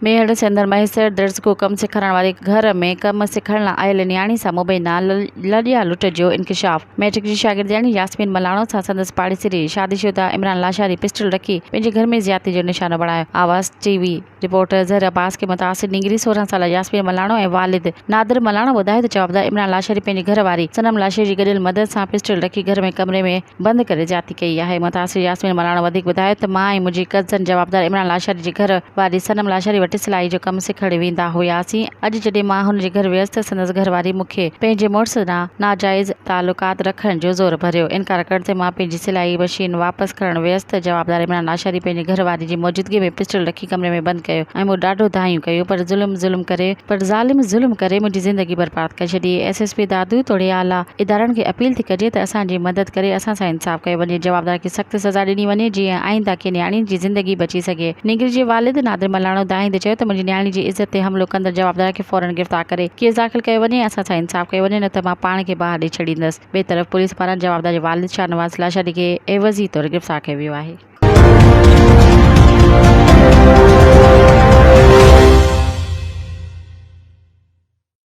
मेहड़ सिंदर महेसर दर्ज को कम सिखारण वारे घर में कम सिखण लाइ आयल न्याणी सां मुबैना लॾिया लुट जो इंकशाफ। मैट्रिक जी शागिर्दियाणी यास्मीन मलाणो सां संदसि पाड़ेसरी शादीशुदा इमरान लाशारी पिस्टल रखी पंहिंजे घर में ज़्यादती जो निशानो बणायो। आवाज़ टीवी रिपोर्टर ज़हर अब्बास के मुतासिर निंगरी 16 साल यास्मीन मलाणो ऐं वालिद नादिर मलाणो ॿुधायो त जवाबदार इमरान लाशारी पंहिंजी घर वारी सनम लाशारी जी गॾियल मदद सां पिस्टल रखी घर में कमरे में बंदि करे ज़्यादती कई आहे। मुतासिर यास्मीन मलाणो वधीक ॿुधायो त मां ऐं मुंहिंजी कज़न जवाबदार इमरान लाशारी जी घर वारी सनम लाशारी वटि सिलाई जो कमु सिखण वेंदा हुआसीं। अॼु जॾहिं मां हुन जे घर वियसि त संदसि घरवारी मूंखे पंहिंजे मुड़ुस सां नाजाइज़ तालुकात रखण जो ज़ोर भरियो। इनकार करते मां पंहिंजी सिलाई मशीन वापसि खणण वियसि त जवाबदार इमरान लाशारी पंहिंजे घरवारी जी मौजूदगी में पिस्टल रखी कमरे में बंदि कयो ऐं मूं ॾाढो दायूं कयूं पर ज़ालिम ज़ुल्म करे मुंहिंजी ज़िंदगी बर्बाद करे छॾी। SSP दादू तोड़े आला इदारनि खे अपील थी कजे त असांजी मदद करे असां सां इंसाफ़ कयो वञे, जवाबदार खे सख़्तु सज़ा ॾिनी वञे जीअं आईंदा के न्याणी जी ज़िंदगी बची सघे। निंगरी जे वालिद नादिर मलाणो दाहिंदे चयो त मुंहिंजी न्याणी जी इज़त ते हमलो कंदड़ जवाबदार खे फौरन गिरफ़्तार करे केस दाख़िल कयो वञे, असां सां इंसाफ़ कयो वञे, न त मां पाण खे ॿाहिरि ॾेई छॾींदसि। ॿिए तरफ़ पुलिस पारां जवाबदार जे वालिद शाहनवाज़ लाशारी खे एवज़ी तौरु गिरफ़्तार कयो वियो आहे।